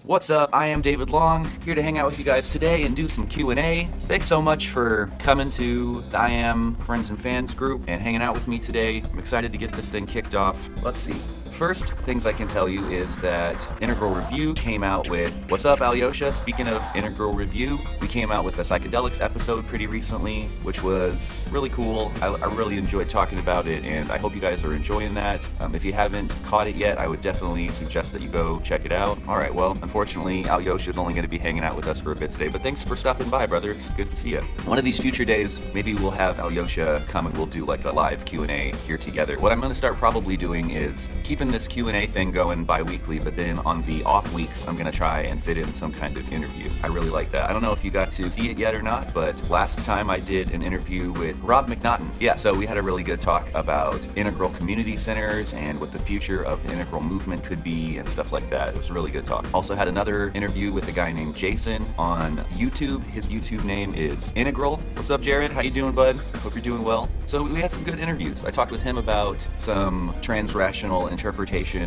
What's up? I am David Long, here to hang out with you guys today and do some Q&A. Thanks so much for coming to the I Am Friends and Fans group and hanging out with me today. I'm excited to get this thing kicked off. Let's see. First things I can tell you is that Integral Review came out with, what's up Alyosha? Speaking of Integral Review, we came out with the Psychedelics episode pretty recently, which was really cool. I really enjoyed talking about it, and I hope you guys are enjoying that. If you haven't caught it yet, I would definitely suggest that you go check it out. Alright, well, unfortunately, Alyosha is only going to be hanging out with us for a bit today, but thanks for stopping by, brother. It's good to see you. One of these future days, maybe we'll have Alyosha come and we'll do like a live Q&A here together. What I'm going to start probably doing is keeping this Q&A thing going bi-weekly, but then on the off weeks, I'm going to try and fit in some kind of interview. I really like that. I don't know if you got to see it yet or not, but last time I did an interview with Rob McNaughton. Yeah, so we had a really good talk about Integral Community Centers and what the future of the Integral movement could be and stuff like that. It was a really good talk. Also had another interview with a guy named Jason on YouTube. His YouTube name is Integral. What's up, Jared? How you doing, bud? Hope you're doing well. So we had some good interviews. I talked with him about some transrational interpretation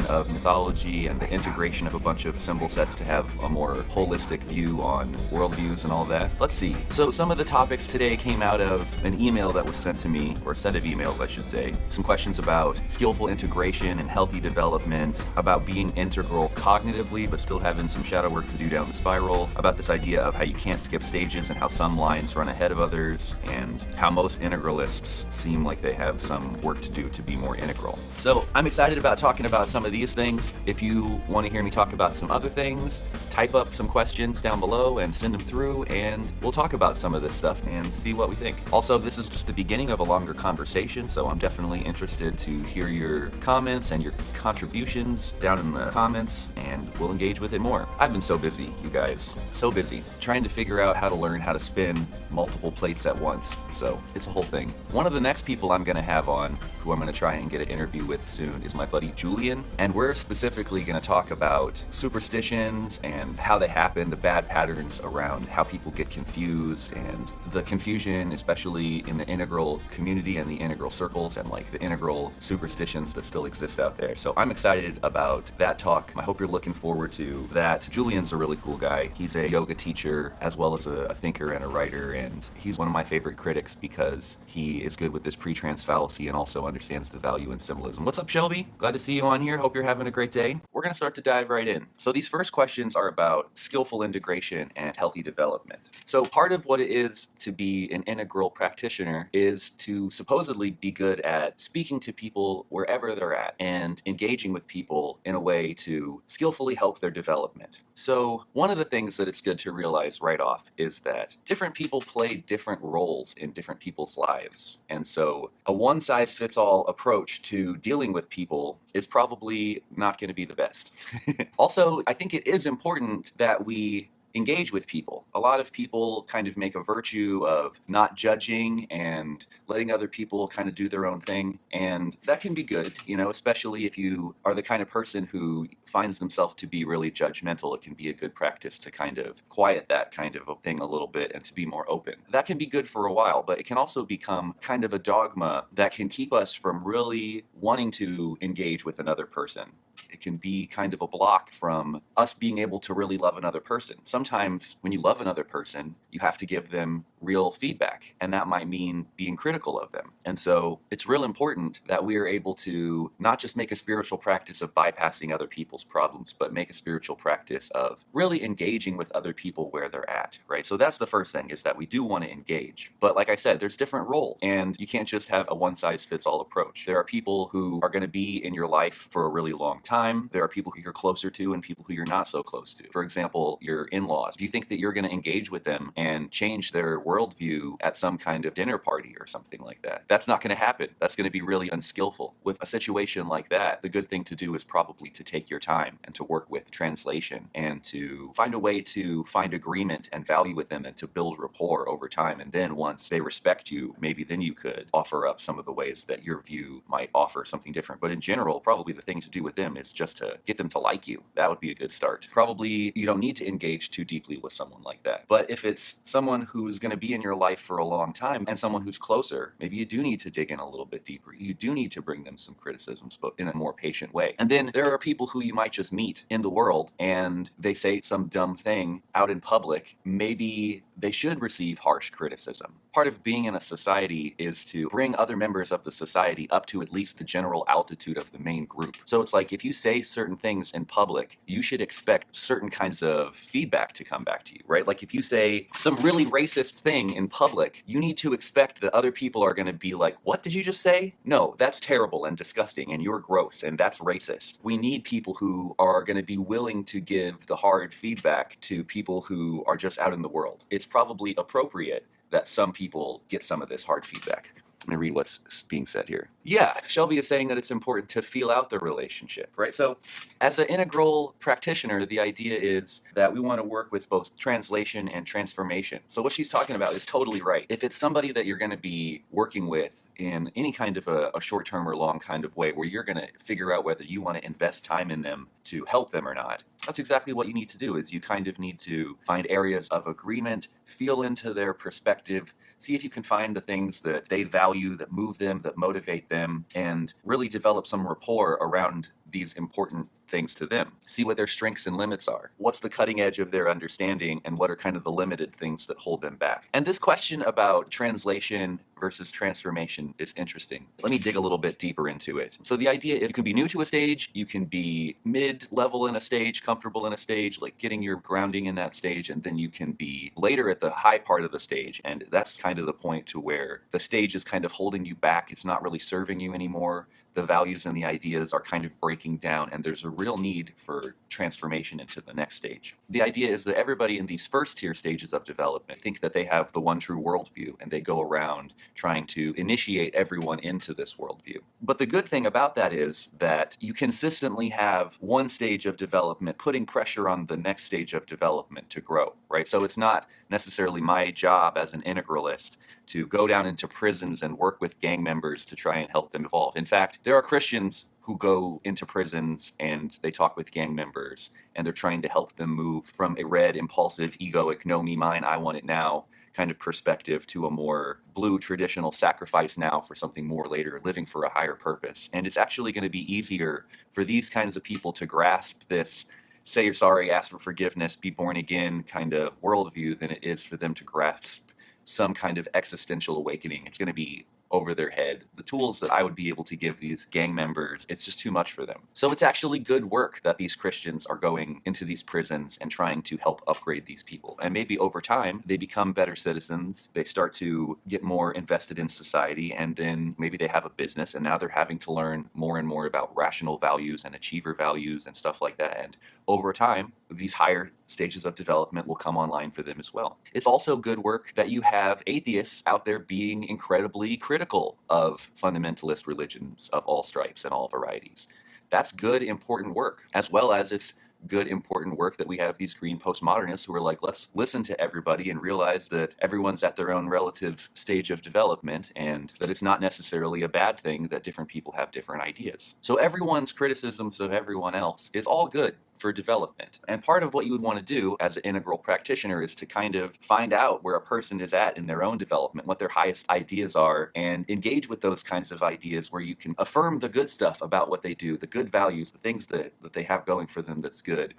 of mythology and the integration of a bunch of symbol sets to have a more holistic view on worldviews and all that. Let's see. So some of the topics today came out of an email that was sent to me, or a set of emails, I should say. Some questions about skillful integration and healthy development, about being integral cognitively but still having some shadow work to do down the spiral, about this idea of how you can't skip stages and how some lines run ahead of others, and how most integralists seem like they have some work to do to be more integral. So I'm excited about talking about some of these things. If you want to hear me talk about some other things, type up some questions down below and send them through, and we'll talk about some of this stuff and see what we think. Also, this is just the beginning of a longer conversation, so I'm definitely interested to hear your comments and your contributions down in the comments, and we'll engage with it more. I've been so busy, you guys. So busy. Trying to figure out how to learn how to spin multiple plates at once, so it's a whole thing. One of the next people I'm going to have on, who I'm going to try and get an interview with soon, is my buddy Julian, and we're specifically going to talk about superstitions and how they happen, the bad patterns around how people get confused, and the confusion, especially in the integral community and the integral circles, and like the integral superstitions that still exist out there. So I'm excited about that talk. I hope you're looking forward to that. Julian's a really cool guy. He's a yoga teacher as well as a thinker and a writer, and he's one of my favorite critics because he is good with this pre-trans fallacy and also understands the value in symbolism. What's up, Shelby? Glad to see you on here. Hope you're having a great day. We're going to start to dive right in. So these first questions are about skillful integration and healthy development. So part of what it is to be an integral practitioner is to supposedly be good at speaking to people wherever they're at and engaging with people in a way to skillfully help their development. So one of the things that it's good to realize right off is that different people play different roles in different people's lives. And so a one-size-fits-all approach to dealing with people is probably not going to be the best. Also, I think it is important that we engage with people. A lot of people kind of make a virtue of not judging and letting other people kind of do their own thing. And that can be good, you know, especially if you are the kind of person who finds themselves to be really judgmental. It can be a good practice to kind of quiet that kind of a thing a little bit and to be more open. That can be good for a while, but it can also become kind of a dogma that can keep us from really wanting to engage with another person. It can be kind of a block from us being able to really love another person. Sometimes when you love another person, you have to give them real feedback, and that might mean being critical of them. And so it's real important that we are able to not just make a spiritual practice of bypassing other people's problems, but make a spiritual practice of really engaging with other people where they're at, right? So that's the first thing, is that we do want to engage. But like I said, there's different roles, and you can't just have a one-size-fits-all approach. There are people who are going to be in your life for a really long time. There are people who you're closer to and people who you're not so close to. For example, your in-laws. Do you think that you're going to engage with them and change their worldview at some kind of dinner party or something like that? That's not going to happen. That's going to be really unskillful. With a situation like that, the good thing to do is probably to take your time and to work with translation and to find a way to find agreement and value with them and to build rapport over time. And then once they respect you, maybe then you could offer up some of the ways that your view might offer something different. But in general, probably the thing to do with them is just to get them to like you. That would be a good start. Probably you don't need to engage too deeply with someone like that. But if it's someone who's going to to be in your life for a long time and someone who's closer, maybe you do need to dig in a little bit deeper. You do need to bring them some criticisms, but in a more patient way. And then there are people who you might just meet in the world and they say some dumb thing out in public. Maybe they should receive harsh criticism. Part of being in a society is to bring other members of the society up to at least the general altitude of the main group. So it's like if you say certain things in public, you should expect certain kinds of feedback to come back to you, right? Like if you say some really racist thing in public, you need to expect that other people are going to be like, what did you just say? No, that's terrible and disgusting and you're gross and that's racist. We need people who are going to be willing to give the hard feedback to people who are just out in the world. It's probably appropriate that some people get some of this hard feedback. Let me read what's being said here. Yeah, Shelby is saying that it's important to feel out the relationship, right? So as an integral practitioner, the idea is that we want to work with both translation and transformation. So what she's talking about is totally right. If it's somebody that you're going to be working with in any kind of a short-term or long kind of way where you're going to figure out whether you want to invest time in them to help them or not, that's exactly what you need to do. Is you kind of need to find areas of agreement, feel into their perspective, see if you can find the things that they value, that move them, that motivate them, and really develop some rapport around these important things to them. See what their strengths and limits are. What's the cutting edge of their understanding, and what are kind of the limited things that hold them back? And this question about translation versus transformation is interesting. Let me dig a little bit deeper into it. So the idea is you can be new to a stage, you can be mid-level in a stage, comfortable in a stage, like getting your grounding in that stage, and then you can be later at the high part of the stage. And that's kind of the point to where the stage is kind of holding you back. It's not really serving you anymore. The values and the ideas are kind of breaking down, and there's a real need for transformation into the next stage. The idea is that everybody in these first tier stages of development think that they have the one true worldview, and they go around trying to initiate everyone into this worldview. But the good thing about that is that you consistently have one stage of development putting pressure on the next stage of development to grow, right? So it's not necessarily my job as an integralist to go down into prisons and work with gang members to try and help them evolve. In fact, there are Christians who go into prisons and they talk with gang members and they're trying to help them move from a red, impulsive, egoic, no, me, mine, I want it now kind of perspective to a more blue, traditional sacrifice now for something more later, living for a higher purpose. And it's actually going to be easier for these kinds of people to grasp this say you're sorry, ask for forgiveness, be born again kind of worldview than it is for them to grasp some kind of existential awakening. It's going to be over their head. The tools that I would be able to give these gang members, it's just too much for them. So it's actually good work that these Christians are going into these prisons and trying to help upgrade these people. And maybe over time, they become better citizens. They start to get more invested in society, and then maybe they have a business, and now they're having to learn more and more about rational values and achiever values and stuff like that. And over time, these higher stages of development will come online for them as well. It's also good work that you have atheists out there being incredibly critical of fundamentalist religions of all stripes and all varieties. That's good, important work, as well as it's good, important work that we have these green postmodernists who are like, let's listen to everybody and realize that everyone's at their own relative stage of development and that it's not necessarily a bad thing that different people have different ideas. So everyone's criticisms of everyone else is all good for development. And part of what you would want to do as an integral practitioner is to kind of find out where a person is at in their own development, what their highest ideas are, and engage with those kinds of ideas where you can affirm the good stuff about what they do, the good values, the things that they have going for them that's good.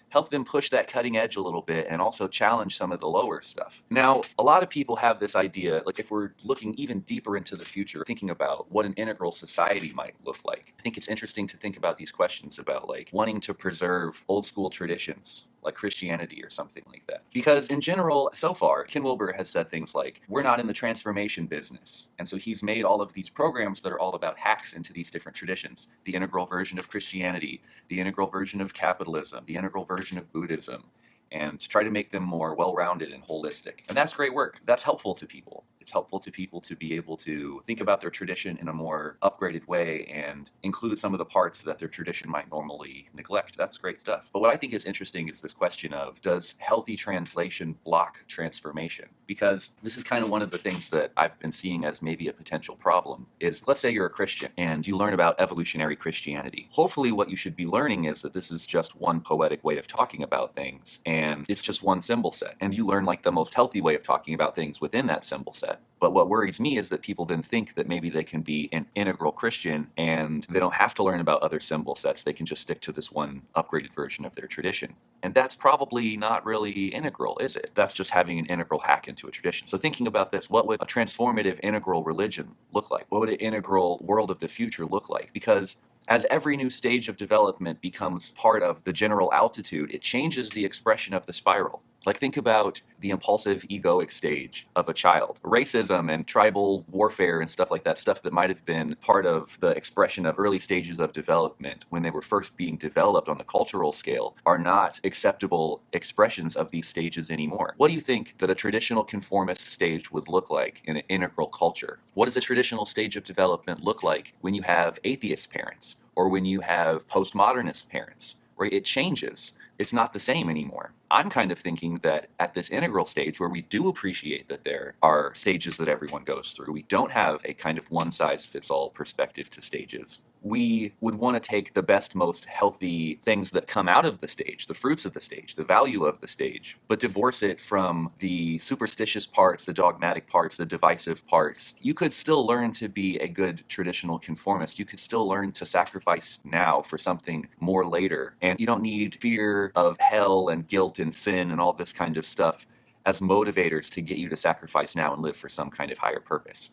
Help them push that cutting edge a little bit and also challenge some of the lower stuff. Now, a lot of people have this idea, like if we're looking even deeper into the future, thinking about what an integral society might look like. I think it's interesting to think about these questions about like wanting to preserve old school traditions, like Christianity or something like that. Because in general, so far, Ken Wilber has said things like, we're not in the transformation business. And so he's made all of these programs that are all about hacks into these different traditions. The integral version of Christianity, the integral version of capitalism, the integral version of Buddhism, and try to make them more well-rounded and holistic. And that's great work. That's helpful to people. It's helpful to people to be able to think about their tradition in a more upgraded way and include some of the parts that their tradition might normally neglect. That's great stuff. But what I think is interesting is this question of, does healthy translation block transformation? Because this is kind of one of the things that I've been seeing as maybe a potential problem is, let's say you're a Christian and you learn about evolutionary Christianity. Hopefully what you should be learning is that this is just one poetic way of talking about things, and it's just one symbol set. And you learn like the most healthy way of talking about things within that symbol set. But what worries me is that people then think that maybe they can be an integral Christian and they don't have to learn about other symbol sets. They can just stick to this one upgraded version of their tradition. And that's probably not really integral, is it? That's just having an integral hack into a tradition. So thinking about this, what would a transformative integral religion look like? What would an integral world of the future look like? Because as every new stage of development becomes part of the general altitude, it changes the expression of the spiral. Like, think about the impulsive egoic stage of a child. Racism and tribal warfare and stuff like that, stuff that might have been part of the expression of early stages of development when they were first being developed on the cultural scale, are not acceptable expressions of these stages anymore. What do you think that a traditional conformist stage would look like in an integral culture? What does a traditional stage of development look like when you have atheist parents or when you have postmodernist parents? Right? It changes. It's not the same anymore. I'm kind of thinking that at this integral stage where we do appreciate that there are stages that everyone goes through, we don't have a kind of one-size-fits-all perspective to stages. We would want to take the best, most healthy things that come out of the stage, the fruits of the stage, the value of the stage, but divorce it from the superstitious parts, the dogmatic parts, the divisive parts. You could still learn to be a good traditional conformist. You could still learn to sacrifice now for something more later. And you don't need fear of hell and guilt and sin and all this kind of stuff as motivators to get you to sacrifice now and live for some kind of higher purpose.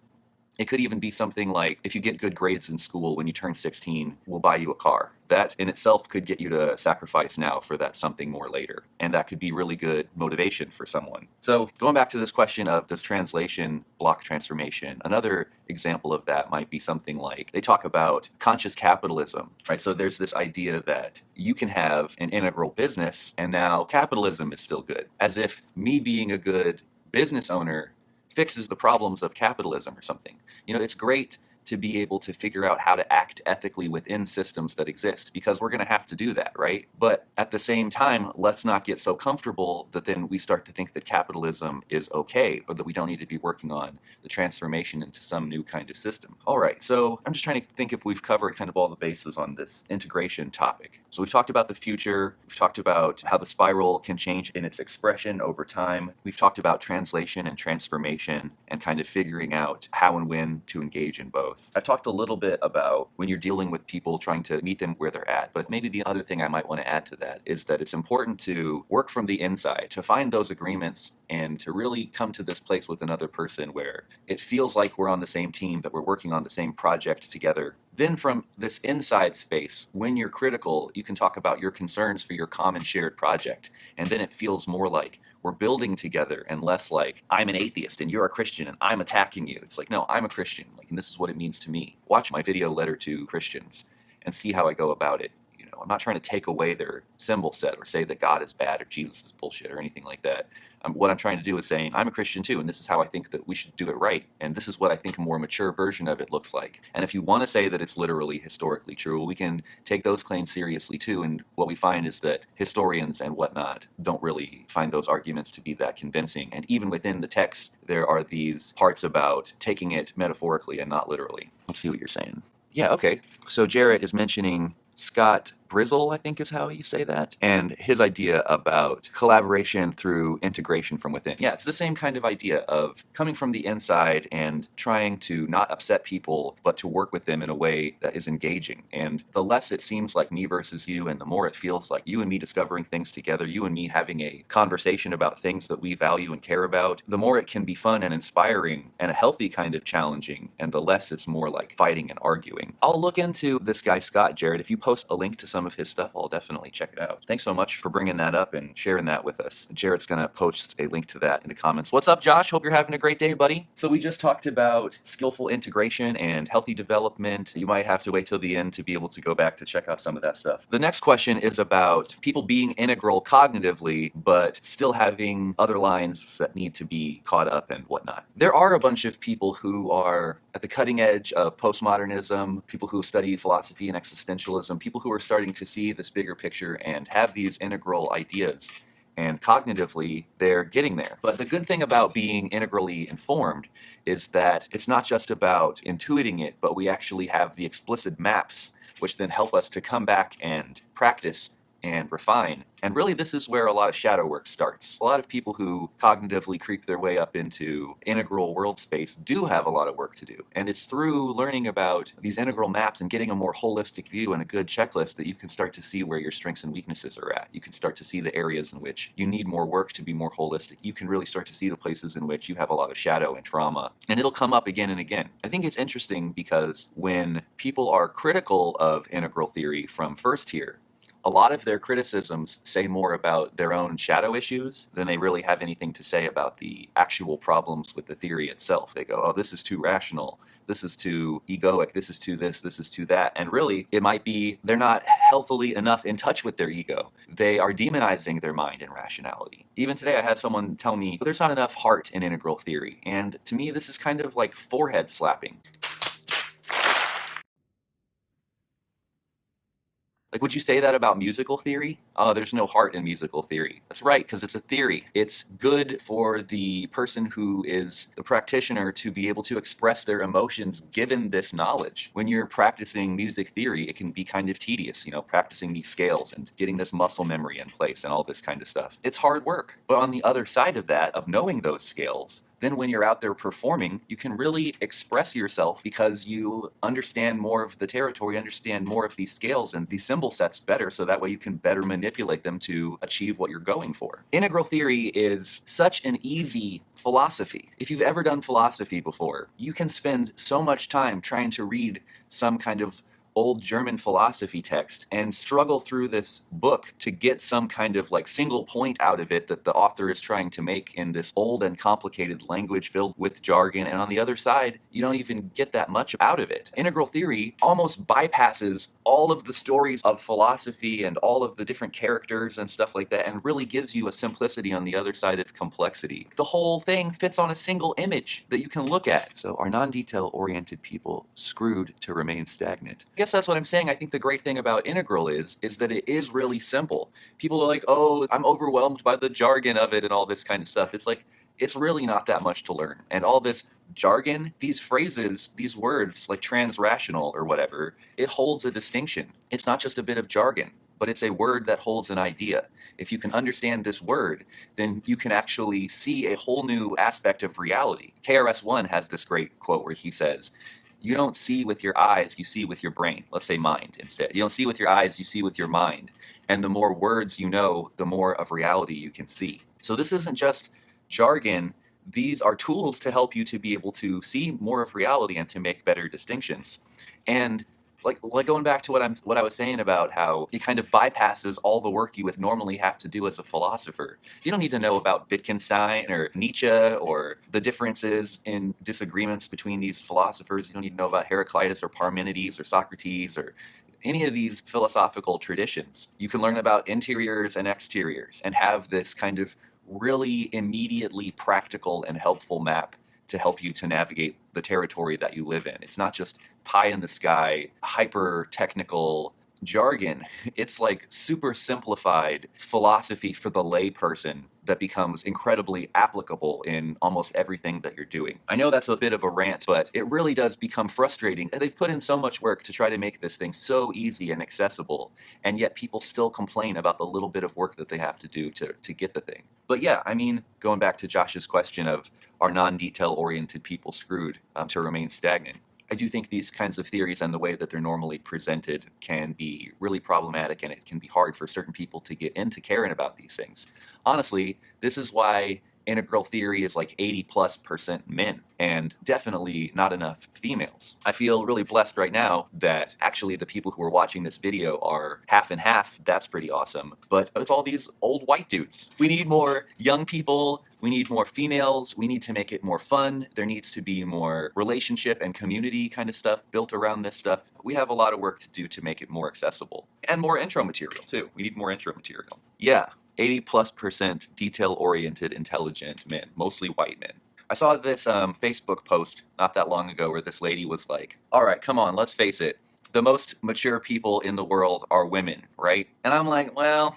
It could even be something like, if you get good grades in school, when you turn 16, we'll buy you a car. That in itself could get you to sacrifice now for that something more later. And that could be really good motivation for someone. So going back to this question of, does translation block transformation? Another example of that might be something like, they talk about conscious capitalism, right? So there's this idea that you can have an integral business and now capitalism is still good. As if me being a good business owner fixes the problems of capitalism or something. You know, it's great to be able to figure out how to act ethically within systems that exist, because we're going to have to do that, right? But at the same time, let's not get so comfortable that then we start to think that capitalism is okay, or that we don't need to be working on the transformation into some new kind of system. All right, so I'm just trying to think if we've covered kind of all the bases on this integration topic. So we've talked about the future, we've talked about how the spiral can change in its expression over time, we've talked about translation and transformation and kind of figuring out how and when to engage in both. I've talked a little bit about when you're dealing with people, trying to meet them where they're at, but maybe the other thing I might want to add to that is that it's important to work from the inside, to find those agreements and to really come to this place with another person where it feels like we're on the same team, that we're working on the same project together. Then from this inside space, when you're critical, you can talk about your concerns for your common shared project. And then it feels more like we're building together and less like I'm an atheist and you're a Christian and I'm attacking you. It's like, no, I'm a Christian, like, and this is what it means to me. Watch my video letter to Christians and see how I go about it. You know, I'm not trying to take away their symbol set or say that God is bad or Jesus is bullshit or anything like that. What I'm trying to do is saying, I'm a Christian too, and this is how I think that we should do it right. And this is what I think a more mature version of it looks like. And if you want to say that it's literally historically true, we can take those claims seriously too. And what we find is that historians and whatnot don't really find those arguments to be that convincing. And even within the text, there are these parts about taking it metaphorically and not literally. Let's see what you're saying. Yeah, okay. So Jarrett is mentioning Scott Brizzle, I think is how you say that, and his idea about collaboration through integration from within. Yeah, it's the same kind of idea of coming from the inside and trying to not upset people, but to work with them in a way that is engaging. And the less it seems like me versus you, and the more it feels like you and me discovering things together, you and me having a conversation about things that we value and care about, the more it can be fun and inspiring and a healthy kind of challenging, and the less it's more like fighting and arguing. I'll look into this guy, Scott, Jarrett. If you post a link to some of his stuff, I'll definitely check it out. Thanks so much for bringing that up and sharing that with us. Jarrett's going to post a link to that in the comments. What's up, Josh? Hope you're having a great day, buddy. So we just talked about skillful integration and healthy development. You might have to wait till the end to be able to go back to check out some of that stuff. The next question is about people being integral cognitively, but still having other lines that need to be caught up and whatnot. There are a bunch of people who are at the cutting edge of postmodernism, people who study philosophy and existentialism, people who are starting to see this bigger picture and have these integral ideas. And cognitively, they're getting there. But the good thing about being integrally informed is that it's not just about intuiting it, but we actually have the explicit maps, which then help us to come back and practice and refine. And really, this is where a lot of shadow work starts. A lot of people who cognitively creep their way up into integral world space do have a lot of work to do. And it's through learning about these integral maps and getting a more holistic view and a good checklist that you can start to see where your strengths and weaknesses are at. You can start to see the areas in which you need more work to be more holistic. You can really start to see the places in which you have a lot of shadow and trauma. And it'll come up again and again. I think it's interesting because when people are critical of integral theory from first tier, a lot of their criticisms say more about their own shadow issues than they really have anything to say about the actual problems with the theory itself. They go, oh, this is too rational, this is too egoic, this is too this is too that. And really, it might be they're not healthily enough in touch with their ego. They are demonizing their mind and rationality. Even today, I had someone tell me, there's not enough heart in integral theory. And to me, this is kind of like forehead slapping. Like, would you say that about musical theory? Oh, there's no heart in musical theory. That's right, because it's a theory. It's good for the person who is the practitioner to be able to express their emotions given this knowledge. When you're practicing music theory, it can be kind of tedious, practicing these scales and getting this muscle memory in place and all this kind of stuff. It's hard work. But on the other side of that, of knowing those scales, then when you're out there performing, you can really express yourself because you understand more of the territory, understand more of these scales and these symbol sets better, so that way you can better manipulate them to achieve what you're going for. Integral theory is such an easy philosophy. If you've ever done philosophy before, you can spend so much time trying to read some kind of old German philosophy text and struggle through this book to get some kind of like single point out of it that the author is trying to make in this old and complicated language filled with jargon. And on the other side, you don't even get that much out of it. Integral theory almost bypasses all of the stories of philosophy and all of the different characters and stuff like that, and really gives you a simplicity on the other side of complexity. The whole thing fits on a single image that you can look at. So are non-detail oriented people screwed to remain stagnant? I guess that's what I'm saying. I think the great thing about integral is that it is really simple. People are like, oh, I'm overwhelmed by the jargon of it and all this kind of stuff. It's like, it's really not that much to learn. And all this jargon, these phrases, these words like transrational or whatever, it holds a distinction. It's not just a bit of jargon, but it's a word that holds an idea. If you can understand this word, then you can actually see a whole new aspect of reality. KRS-One has this great quote where he says, you don't see with your eyes, you see with your brain. Let's say mind instead. You don't see with your eyes, you see with your mind. And the more words you know, the more of reality you can see. So this isn't just jargon. These are tools to help you to be able to see more of reality and to make better distinctions. And like going back to what I was saying about how it kind of bypasses all the work you would normally have to do as a philosopher. You don't need to know about Wittgenstein or Nietzsche or the differences in disagreements between these philosophers. You don't need to know about Heraclitus or Parmenides or Socrates or any of these philosophical traditions. You can learn about interiors and exteriors and have this kind of really immediately practical and helpful map to help you to navigate the territory that you live in. It's not just pie in the sky, hyper technical jargon. It's like super simplified philosophy for the layperson that becomes incredibly applicable in almost everything that you're doing. I know that's a bit of a rant, but it really does become frustrating. They've put in so much work to try to make this thing so easy and accessible, and yet people still complain about the little bit of work that they have to do to get the thing. But yeah, I mean, going back to Josh's question of are non-detail oriented people screwed to remain stagnant? I do think these kinds of theories and the way that they're normally presented can be really problematic, and it can be hard for certain people to get into caring about these things. Honestly, this is why integral theory is like 80+% men, and definitely not enough females. I feel really blessed right now that actually the people who are watching this video are half and half. That's pretty awesome. But it's all these old white dudes. We need more young people. We need more females. We need to make it more fun. There needs to be more relationship and community kind of stuff built around this stuff. We have a lot of work to do to make it more accessible. And more intro material, too. We need more intro material. Yeah, 80+% detail-oriented, intelligent men, mostly white men. I saw this Facebook post not that long ago where this lady was like, all right, come on, let's face it. The most mature people in the world are women, right? And I'm like, well,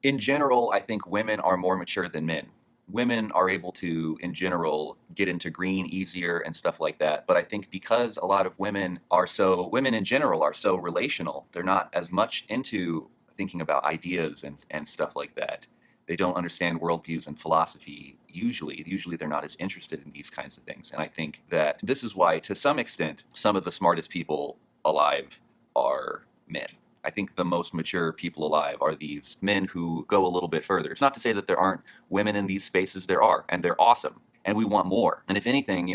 in general, I think women are more mature than men. Women are able to, in general, get into green easier and stuff like that. But I think because a lot of women in general are so relational, they're not as much into thinking about ideas and stuff like that. They don't understand worldviews and philosophy usually. Usually they're not as interested in these kinds of things. And I think that this is why, to some extent, some of the smartest people alive are men. I think the most mature people alive are these men who go a little bit further. It's not to say that there aren't women in these spaces. There are, and they're awesome. And we want more. And if anything,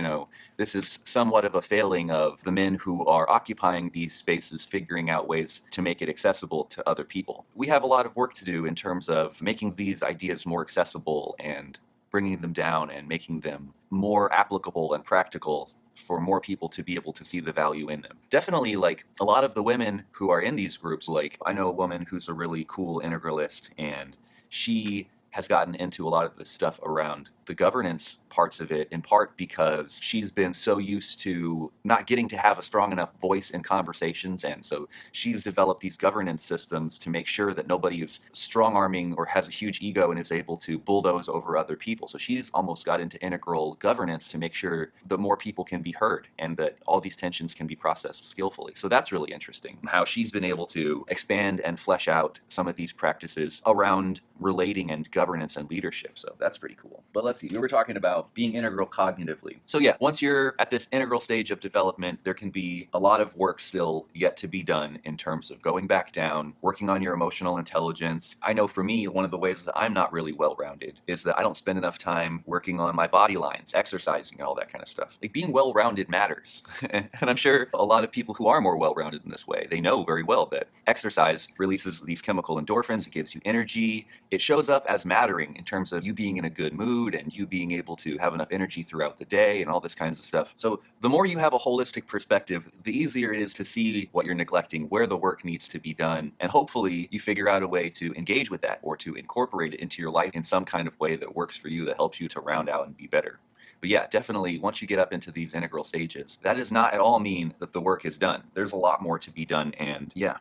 this is somewhat of a failing of the men who are occupying these spaces, figuring out ways to make it accessible to other people. We have a lot of work to do in terms of making these ideas more accessible and bringing them down and making them more applicable and practical for more people to be able to see the value in them. Definitely, like, a lot of the women who are in these groups, like, I know a woman who's a really cool integralist, and she has gotten into a lot of this stuff around the governance parts of it, in part because she's been so used to not getting to have a strong enough voice in conversations, and so she's developed these governance systems to make sure that nobody is strong-arming or has a huge ego and is able to bulldoze over other people. So she's almost got into integral governance to make sure that more people can be heard and that all these tensions can be processed skillfully. So that's really interesting, how she's been able to expand and flesh out some of these practices around relating and governance and leadership. So that's pretty cool. But let's see, we were talking about being integral cognitively. So yeah, once you're at this integral stage of development, there can be a lot of work still yet to be done in terms of going back down, working on your emotional intelligence. I know for me, one of the ways that I'm not really well-rounded is that I don't spend enough time working on my body lines, exercising, and all that kind of stuff. Like, being well-rounded matters. And I'm sure a lot of people who are more well-rounded in this way, they know very well that exercise releases these chemical endorphins, it gives you energy, it shows up as mattering in terms of you being in a good mood and you being able to have enough energy throughout the day and all this kinds of stuff. So the more you have a holistic perspective, the easier it is to see what you're neglecting, where the work needs to be done, and hopefully you figure out a way to engage with that or to incorporate it into your life in some kind of way that works for you, that helps you to round out and be better. But yeah, definitely, once you get up into these integral stages, that does not at all mean that the work is done. There's a lot more to be done, and yeah.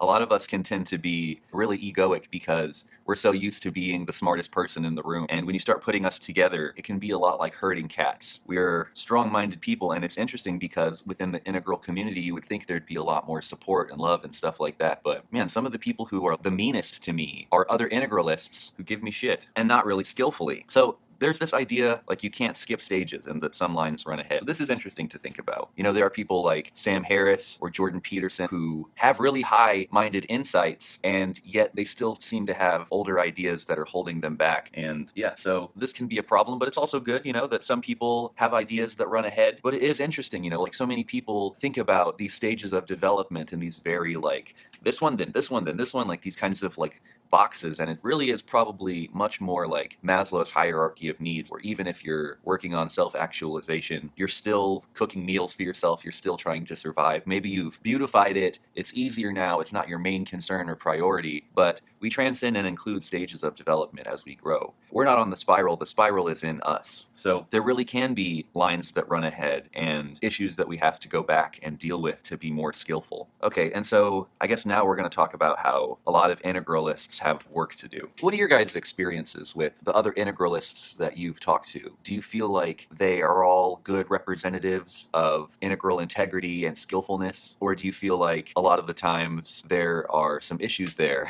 A lot of us can tend to be really egoic because we're so used to being the smartest person in the room. And when you start putting us together, it can be a lot like herding cats. We're strong-minded people, and it's interesting because within the integral community, you would think there'd be a lot more support and love and stuff like that. But man, some of the people who are the meanest to me are other integralists who give me shit, and not really skillfully. So there's this idea like you can't skip stages and that some lines run ahead. So this is interesting to think about. There are people like Sam Harris or Jordan Peterson who have really high-minded insights, and yet they still seem to have older ideas that are holding them back. And yeah, so this can be a problem, but it's also good, that some people have ideas that run ahead. But it is interesting, like, so many people think about these stages of development in these very, like, this one, then this one, then this one, like these kinds of, like, boxes, and it really is probably much more like Maslow's hierarchy of needs, where even if you're working on self-actualization, you're still cooking meals for yourself, you're still trying to survive. Maybe you've beautified it, it's easier now, it's not your main concern or priority, but we transcend and include stages of development as we grow. We're not on the spiral is in us. So there really can be lines that run ahead and issues that we have to go back and deal with to be more skillful. Okay, and so I guess now we're going to talk about how a lot of integralists have work to do. What are your guys' experiences with the other integralists that you've talked to? Do you feel like they are all good representatives of integral integrity and skillfulness? Or do you feel like a lot of the times there are some issues there?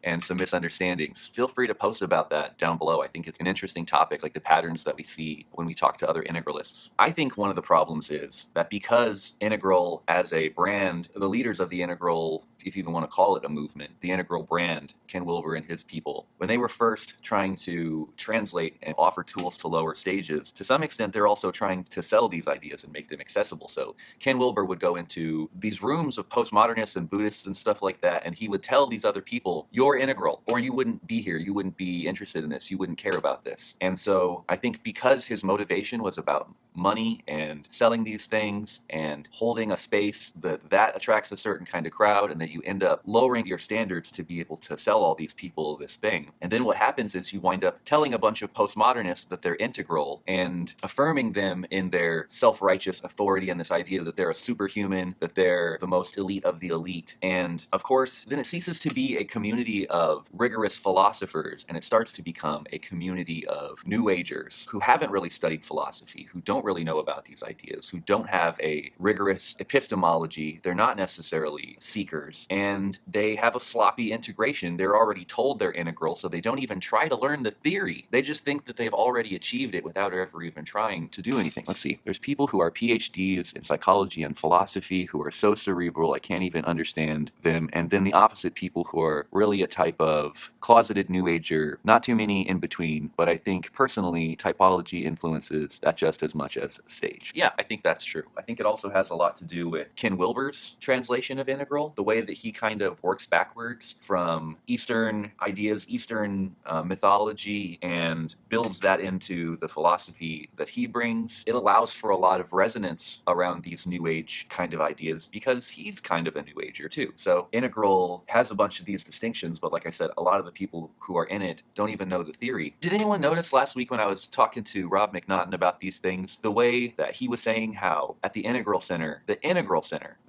and some misunderstandings. Feel free to post about that down below. I think it's an interesting topic, like the patterns that we see when we talk to other integralists. I think one of the problems is that because Integral as a brand, the leaders of the Integral, if you even want to call it a movement, the Integral brand, Ken Wilber and his people, when they were first trying to translate and offer tools to lower stages, to some extent they're also trying to sell these ideas and make them accessible. So Ken Wilber would go into these rooms of postmodernists and Buddhists and stuff like that, and he would tell these other people, you're integral, or you wouldn't be here, you wouldn't be interested in this, you wouldn't care about this. And so I think because his motivation was about money and selling these things and holding a space, that attracts a certain kind of crowd, and that you end up lowering your standards to be able to sell all these people this thing. And then what happens is you wind up telling a bunch of postmodernists that they're integral and affirming them in their self-righteous authority and this idea that they're a superhuman, that they're the most elite of the elite. And of course, then it ceases to be a community of rigorous philosophers, and it starts to become a community of New Agers who haven't really studied philosophy, who don't really know about these ideas, who don't have a rigorous epistemology. They're not necessarily seekers, and they have a sloppy integration. They're already told they're integral, so they don't even try to learn the theory. They just think that they've already achieved it without ever even trying to do anything. Let's see. There's people who are PhDs in psychology and philosophy who are so cerebral I can't even understand them, and then the opposite, people who are really a type of closeted New Ager. Not too many in between, but I think personally typology influences that just as much as stage. Yeah, I think that's true. I think it also has a lot to do with Ken Wilber's translation of integral, the way that he kind of works backwards from Eastern ideas, Eastern mythology, and builds that into the philosophy that he brings. It allows for a lot of resonance around these New Age kind of ideas because he's kind of a New Ager too. So integral has a bunch of these distinctions, but like I said, a lot of the people who are in it don't even know the theory. Did anyone notice last week when I was talking to Rob McNaughton about these things, the way that he was saying how at the Integral Center,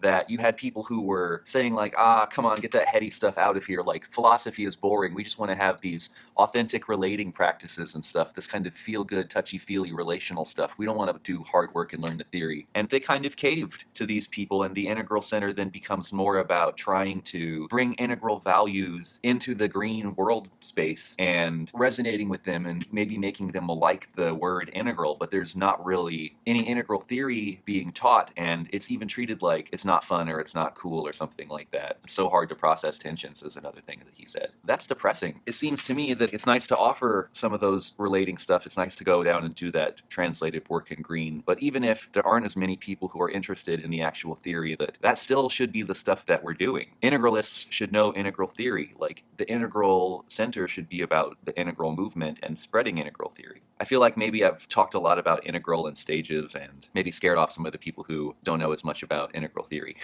that you had people who were saying like, come on, get that heady stuff out of here. Like philosophy is boring. We just want to have these authentic relating practices and stuff, this kind of feel-good, touchy-feely relational stuff. We don't want to do hard work and learn the theory. And they kind of caved to these people, and the Integral Center then becomes more about trying to bring integral values into the green world space and resonating with them and maybe making them like the word integral, but there's not really any integral theory being taught, and it's even treated like it's not fun or it's not cool or something like that. It's so hard to process tensions is another thing that he said. That's depressing. It seems to me that it's nice to offer some of those relating stuff. It's nice to go down and do that translative work in green, but even if there aren't as many people who are interested in the actual theory, that still should be the stuff that we're doing. Integralists should know integral theory. Like the Integral Center should be about the integral movement and spreading integral theory. I feel like maybe I've talked a lot about integral and stages and maybe scared off some of the people who don't know as much about integral theory.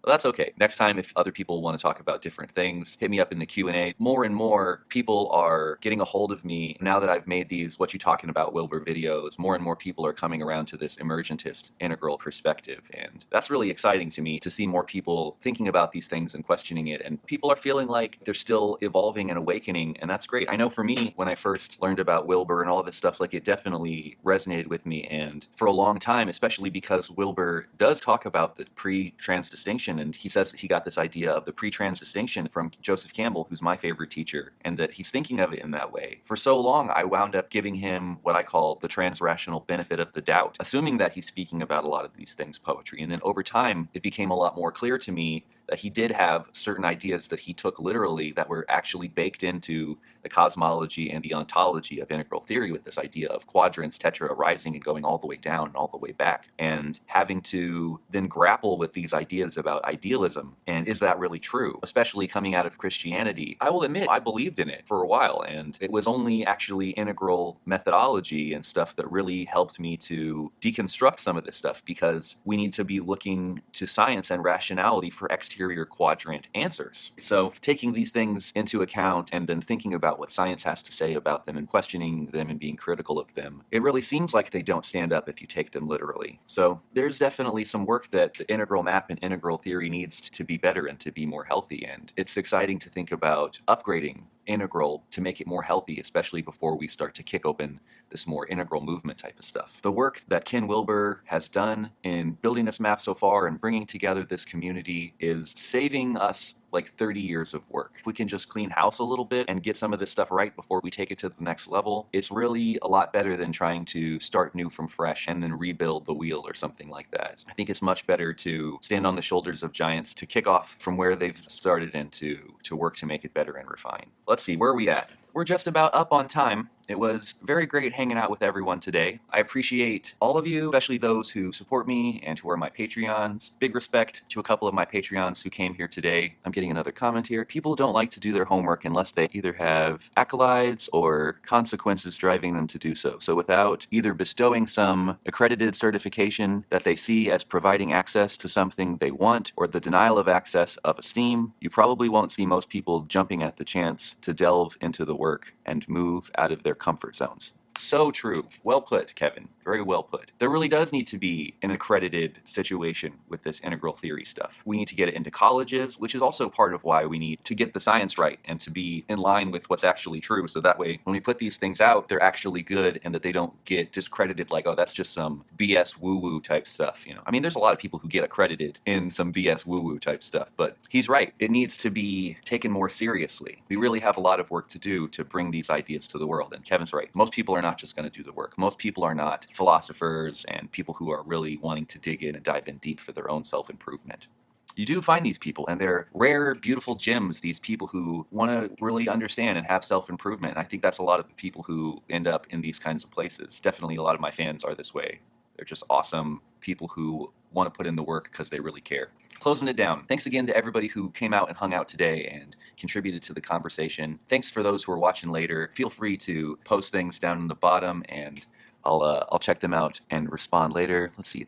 Well, that's okay. Next time, if other people want to talk about different things, hit me up in the Q&A. More and more people are getting a hold of me now that I've made these What You Talking About Wilbur videos. More and more people are coming around to this emergentist integral perspective, and that's really exciting to me to see more people thinking about these things and questioning it, and people are feeling like they're still evolving and awakening, and that's great. I know for me, when I first learned about Wilbur and all of this stuff, like it definitely resonated with me, and for a long time, especially because Wilbur does talk about the pre-trans distinction, and he says that he got this idea of the pre-trans distinction from Joseph Campbell, who's my favorite teacher, and that he's thinking of it in that way. For so long, I wound up giving him what I call the trans-rational benefit of the doubt, assuming that he's speaking about a lot of these things poetry. And then over time, it became a lot more clear to me that he did have certain ideas that he took literally that were actually baked into the cosmology and the ontology of integral theory, with this idea of quadrants, tetra arising and going all the way down and all the way back, and having to then grapple with these ideas about idealism and is that really true, especially coming out of Christianity. I will admit I believed in it for a while, and it was only actually integral methodology and stuff that really helped me to deconstruct some of this stuff, because we need to be looking to science and rationality for exterior quadrant answers. So taking these things into account and then thinking about what science has to say about them and questioning them and being critical of them, it really seems like they don't stand up if you take them literally. So there's definitely some work that the integral map and integral theory needs to be better and to be more healthy, and it's exciting to think about upgrading integral to make it more healthy, especially before we start to kick open this more integral movement type of stuff. The work that Ken Wilber has done in building this map so far and bringing together this community is saving us like 30 years of work. If we can just clean house a little bit and get some of this stuff right before we take it to the next level, it's really a lot better than trying to start new from fresh and then rebuild the wheel or something like that. I think it's much better to stand on the shoulders of giants to kick off from where they've started and to work to make it better and refine. Let's see, where are we at? We're just about up on time. It was very great hanging out with everyone today. I appreciate all of you, especially those who support me and who are my Patreons. Big respect to a couple of my Patreons who came here today. I'm getting another comment here. People don't like to do their homework unless they either have accolades or consequences driving them to do so. So without either bestowing some accredited certification that they see as providing access to something they want or the denial of access of esteem, you probably won't see most people jumping at the chance to delve into the work and move out of their comfort zones. So true. Well put, Kevin. Very well put. There really does need to be an accredited situation with this integral theory stuff. We need to get it into colleges, which is also part of why we need to get the science right and to be in line with what's actually true. So that way, when we put these things out, they're actually good and that they don't get discredited like, oh, that's just some BS woo-woo type stuff. You know, I mean, there's a lot of people who get accredited in some BS woo-woo type stuff, but he's right. It needs to be taken more seriously. We really have a lot of work to do to bring these ideas to the world. And Kevin's right. Most people are not just going to do the work. Most people are not philosophers and people who are really wanting to dig in and dive in deep for their own self-improvement. You do find these people, and they're rare, beautiful gems, these people who want to really understand and have self-improvement. And I think that's a lot of the people who end up in these kinds of places. Definitely a lot of my fans are this way. They're just awesome people who want to put in the work because they really care. Closing it down. Thanks again to everybody who came out and hung out today and contributed to the conversation. Thanks for those who are watching later. Feel free to post things down in the bottom and I'll check them out and respond later. Let's see.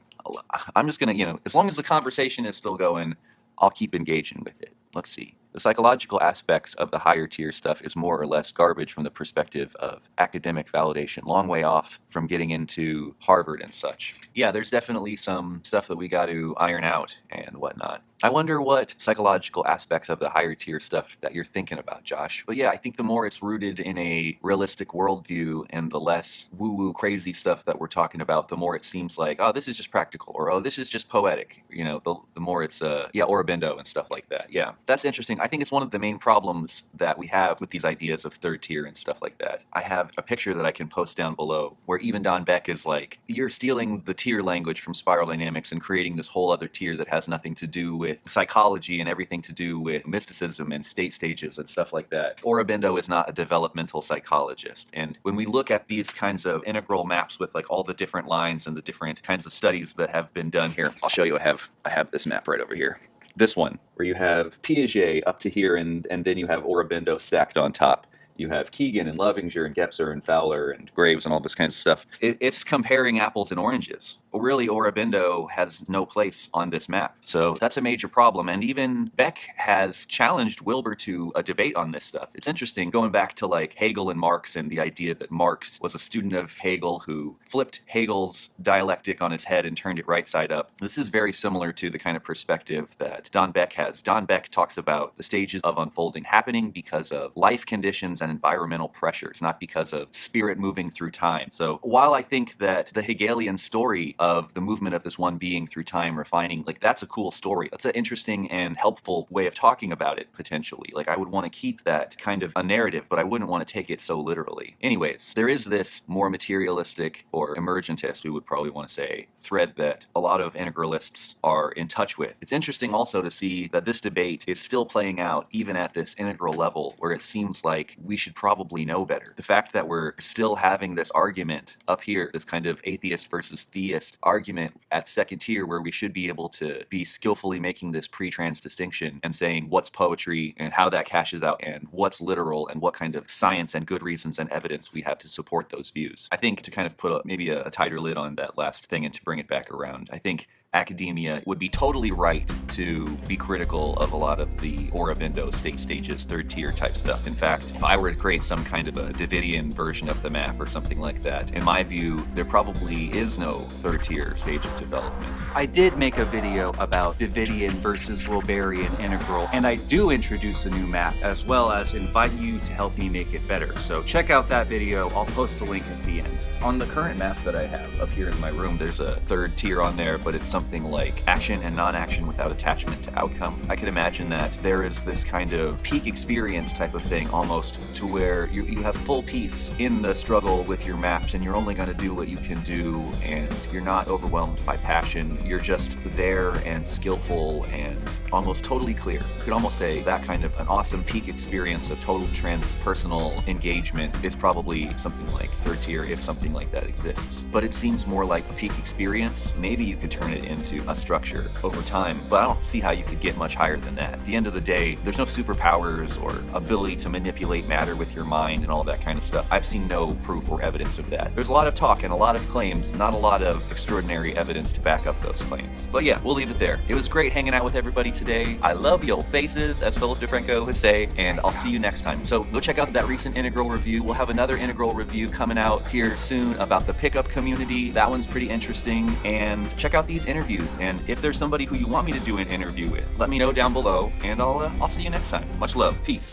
I'm just going to, as long as the conversation is still going, I'll keep engaging with it. Let's see. The psychological aspects of the higher tier stuff is more or less garbage from the perspective of academic validation, long way off from getting into Harvard and such. Yeah, there's definitely some stuff that we got to iron out and whatnot. I wonder what psychological aspects of the higher tier stuff that you're thinking about, Josh. But yeah, I think the more it's rooted in a realistic worldview and the less woo-woo crazy stuff that we're talking about, the more it seems like, oh, this is just practical, or oh, this is just poetic. The more it's Aurobindo and stuff like that. Yeah, that's interesting. I think it's one of the main problems that we have with these ideas of third tier and stuff like that. I have a picture that I can post down below where even Don Beck is like, you're stealing the tier language from spiral dynamics and creating this whole other tier that has nothing to do with psychology and everything to do with mysticism and state stages and stuff like that. Aurobindo is not a developmental psychologist. And when we look at these kinds of integral maps with like all the different lines and the different kinds of studies that have been done here, I'll show you. I have this map right over here. This one, where you have Piaget up to here, and then you have Aurobindo stacked on top. You have Keegan and Lovinger and Gebser and Fowler and Graves and all this kinds of stuff. It's comparing apples and oranges. Really, Aurobindo has no place on this map. So that's a major problem. And even Beck has challenged Wilbur to a debate on this stuff. It's interesting going back to like Hegel and Marx and the idea that Marx was a student of Hegel who flipped Hegel's dialectic on its head and turned it right side up. This is very similar to the kind of perspective that Don Beck has. Don Beck talks about the stages of unfolding happening because of life conditions and environmental pressures, not because of spirit moving through time. So while I think that the Hegelian story of the movement of this one being through time refining, like that's a cool story. That's an interesting and helpful way of talking about it, potentially. Like I would want to keep that kind of a narrative, but I wouldn't want to take it so literally. Anyways, there is this more materialistic or emergentist, we would probably want to say, thread that a lot of integralists are in touch with. It's interesting also to see that this debate is still playing out even at this integral level where it seems like we should probably know better. The fact that we're still having this argument up here, this kind of atheist versus theist argument at second tier where we should be able to be skillfully making this pre-trans distinction and saying what's poetry and how that cashes out and what's literal and what kind of science and good reasons and evidence we have to support those views. I think to kind of put maybe a tighter lid on that last thing and to bring it back around, I think academia would be totally right to be critical of a lot of the Aurobindo state stages, third tier type stuff. In fact, if I were to create some kind of a Davidian version of the map or something like that, in my view, there probably is no third tier stage of development. I did make a video about Davidian versus Wilberian integral, and I do introduce a new map as well as invite you to help me make it better. So check out that video. I'll post a link at the end. On the current map that I have up here in my room, there's a third tier on there, but it's something like action and non-action without attachment to outcome. I could imagine that there is this kind of peak experience type of thing almost, to where you have full peace in the struggle with your maps, and you're only going to do what you can do, and you're not overwhelmed by passion. You're just there and skillful and almost totally clear. You could almost say that kind of an awesome peak experience of total transpersonal engagement is probably something like third tier, if something like that exists. But it seems more like a peak experience. Maybe you could turn it into a structure over time, but I don't see how you could get much higher than that. At the end of the day, there's no superpowers or ability to manipulate matter with your mind and all that kind of stuff. I've seen no proof or evidence of that. There's a lot of talk and a lot of claims, not a lot of extraordinary evidence to back up those claims. But yeah, we'll leave it there. It was great hanging out with everybody today. I love your faces, as Philip DeFranco would say, and I'll see you next time. So go check out that recent integral review. We'll have another integral review coming out here soon about the pickup community. That one's pretty interesting. And check out these interviews. And if there's somebody who you want me to do an interview with, let me know down below, and I'll see you next time. Much love. Peace.